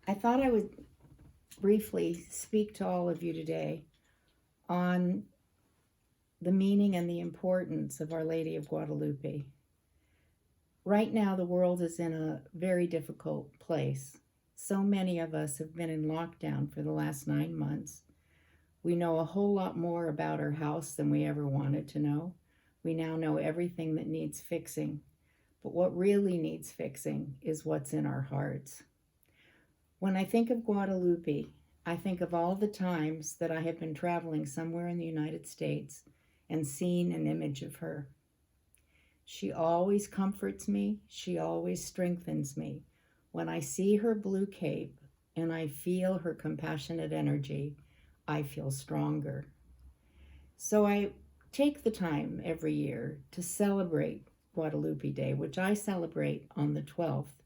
I thought I would briefly speak to all of you today on the meaning and the importance of Our Lady of Guadalupe. Right now, the world is in a very difficult place. So many of us have been in lockdown for the last 9 months. We know a whole lot more about our house than we ever wanted to know. We now know everything that needs fixing. But what really needs fixing is what's in our hearts. When I think of Guadalupe, I think of all the times that I have been traveling somewhere in the United States and seen an image of her. She always comforts me. She always strengthens me. When I see her blue cape and I feel her compassionate energy, I feel stronger. So I take the time every year to celebrate Guadalupe Day, which I celebrate on the 12th,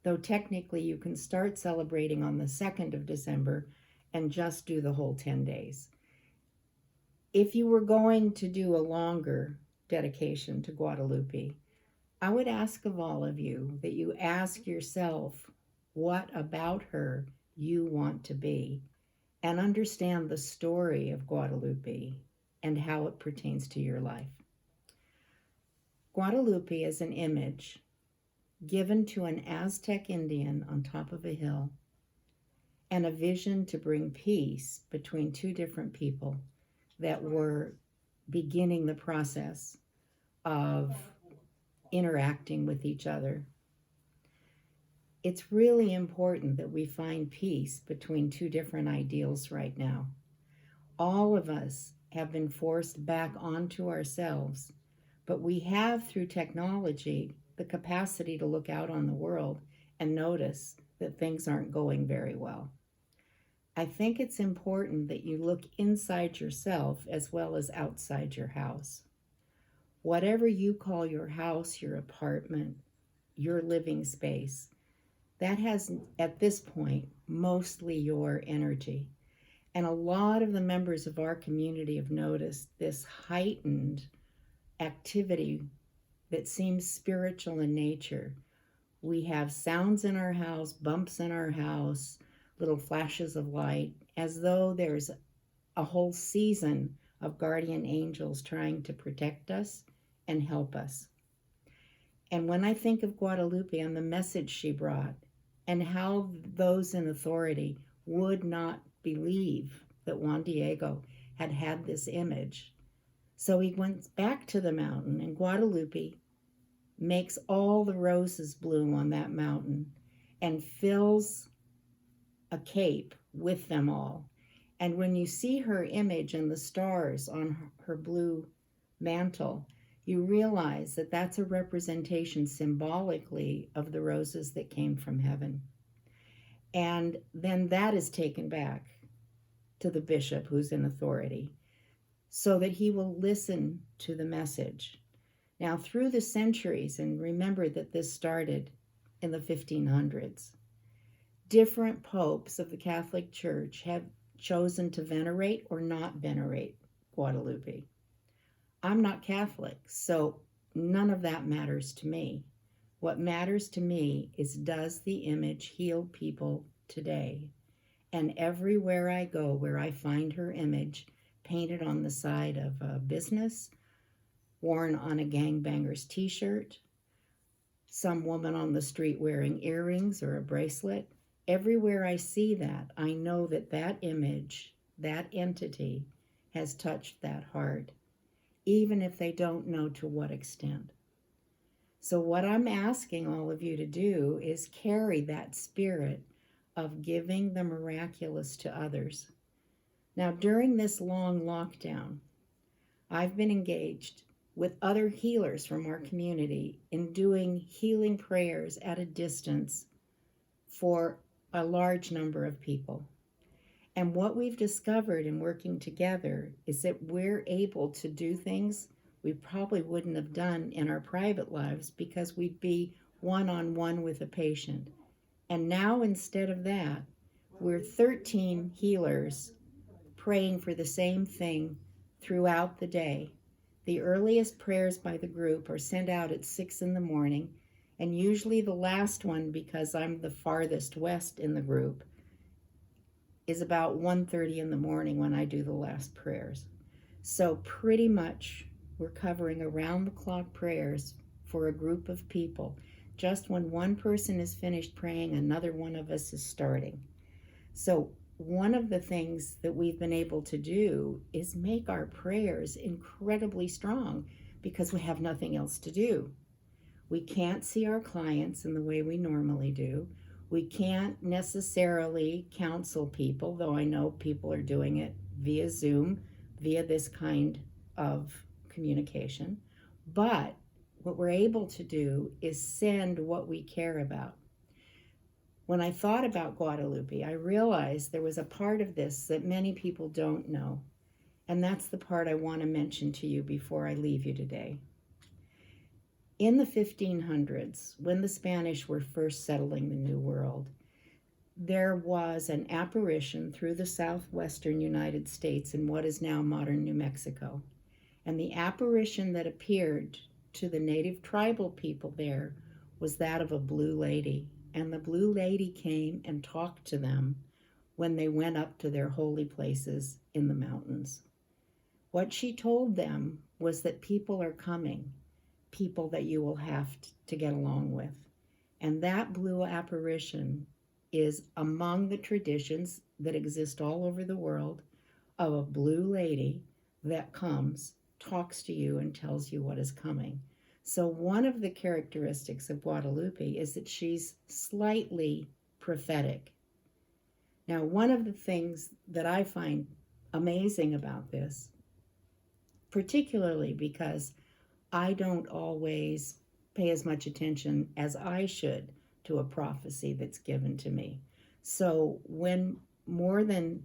though technically you can start celebrating on the 2nd of December and just do the whole 10 days. If you were going to do a longer dedication to Guadalupe, I would ask of all of you that you ask yourself what about her you want to be, and understand the story of Guadalupe and how it pertains to your life. Guadalupe is an image given to an Aztec Indian on top of a hill, and a vision to bring peace between two different people that were beginning the process of interacting with each other. It's really important that we find peace between two different ideals right now. All of us have been forced back onto ourselves, but we have, through technology, the capacity to look out on the world and notice that things aren't going very well. I think it's important that you look inside yourself as well as outside your house. Whatever you call your house, your apartment, your living space, that has, at this point, mostly your energy. And a lot of the members of our community have noticed this heightened activity that seems spiritual in nature. We have sounds in our house, bumps in our house, little flashes of light, as though there's a whole season of guardian angels trying to protect us and help us. And when I think of Guadalupe and the message she brought, and how those in authority would not believe that Juan Diego had this image. So he went back to the mountain, and Guadalupe makes all the roses bloom on that mountain and fills a cape with them all. And when you see her image and the stars on her blue mantle, you realize that that's a representation symbolically of the roses that came from heaven. And then that is taken back to the bishop who's in authority so that he will listen to the message. Now, through the centuries, and remember that this started in the 1500s, different popes of the Catholic Church have chosen to venerate or not venerate Guadalupe. I'm not Catholic, so none of that matters to me. What matters to me is, does the image heal people today? And everywhere I go where I find her image painted on the side of a business, worn on a gangbanger's t-shirt, some woman on the street wearing earrings or a bracelet, everywhere I see that, I know that that image, that entity, has touched that heart, even if they don't know to what extent. So what I'm asking all of you to do is carry that spirit of giving the miraculous to others. Now, during this long lockdown, I've been engaged with other healers from our community in doing healing prayers at a distance for a large number of people. And what we've discovered in working together is that we're able to do things we probably wouldn't have done in our private lives because we'd be one-on-one with a patient. And now, instead of that, we're 13 healers praying for the same thing throughout the day. The earliest prayers by the group are sent out at 6 in the morning, And usually the last one, because I'm the farthest west in the group, is about 1:30 in the morning when I do the last prayers. So pretty much we're covering around the clock prayers for a group of people. Just when one person is finished praying, another one of us is starting. So one of the things that we've been able to do is make our prayers incredibly strong because we have nothing else to do. We can't see our clients in the way we normally do. We can't necessarily counsel people, though I know people are doing it via Zoom, via this kind of communication. But what we're able to do is send what we care about. When I thought about Guadalupe, I realized there was a part of this that many people don't know. And that's the part I want to mention to you before I leave you today. In the 1500s, when the Spanish were first settling the New World, there was an apparition through the southwestern United States in what is now modern New Mexico. And the apparition that appeared to the native tribal people there was that of a blue lady. And the blue lady came and talked to them when they went up to their holy places in the mountains. What she told them was that people are coming, people that you will have to get along with. And that blue apparition is among the traditions that exist all over the world of a blue lady that comes, talks to you, and tells you what is coming. So one of the characteristics of Guadalupe is that she's slightly prophetic. Now, one of the things that I find amazing about this, particularly because I don't always pay as much attention as I should to a prophecy that's given to me. So when more than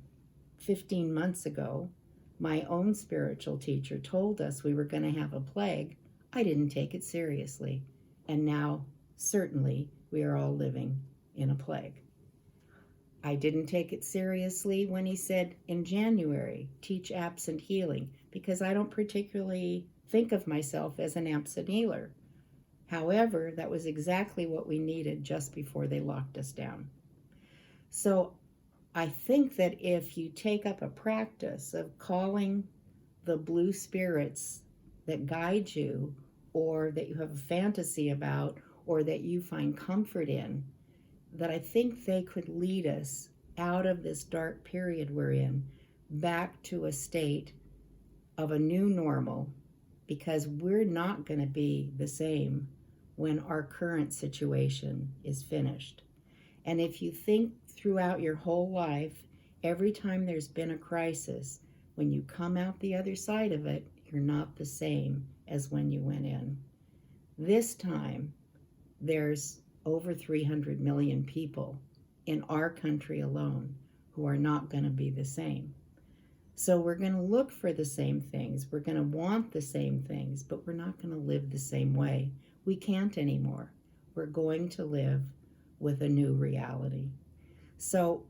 15 months ago, my own spiritual teacher told us we were going to have a plague, I didn't take it seriously. And now, certainly, we are all living in a plague. I didn't take it seriously when he said in January, teach absent healing, because I don't particularly think of myself as an absent healer. However, that was exactly what we needed just before they locked us down. So I think that if you take up a practice of calling the blue spirits that guide you, or that you have a fantasy about, or that you find comfort in, that I think they could lead us out of this dark period we're in, back to a state of a new normal, because we're not going to be the same when our current situation is finished. And if you think throughout your whole life, every time there's been a crisis, when you come out the other side of it, you're not the same as when you went in. This time, there's over 300 million people in our country alone who are not going to be the same. So we're going to look for the same things. We're going to want the same things, but we're not going to live the same way. We can't anymore. We're going to live with a new reality. So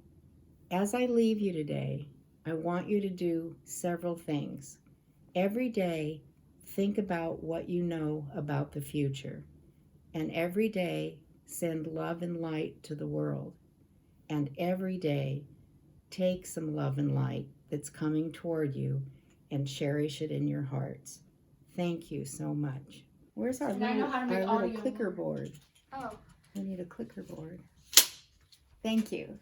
as I leave you today, I want you to do several things. Every day, think about what you know about the future. And every day, send love and light to the world. And every day, take some love and light that's coming toward you and cherish it in your hearts. Thank you so much. Where's our little clicker board? Oh. We need a clicker board. Thank you.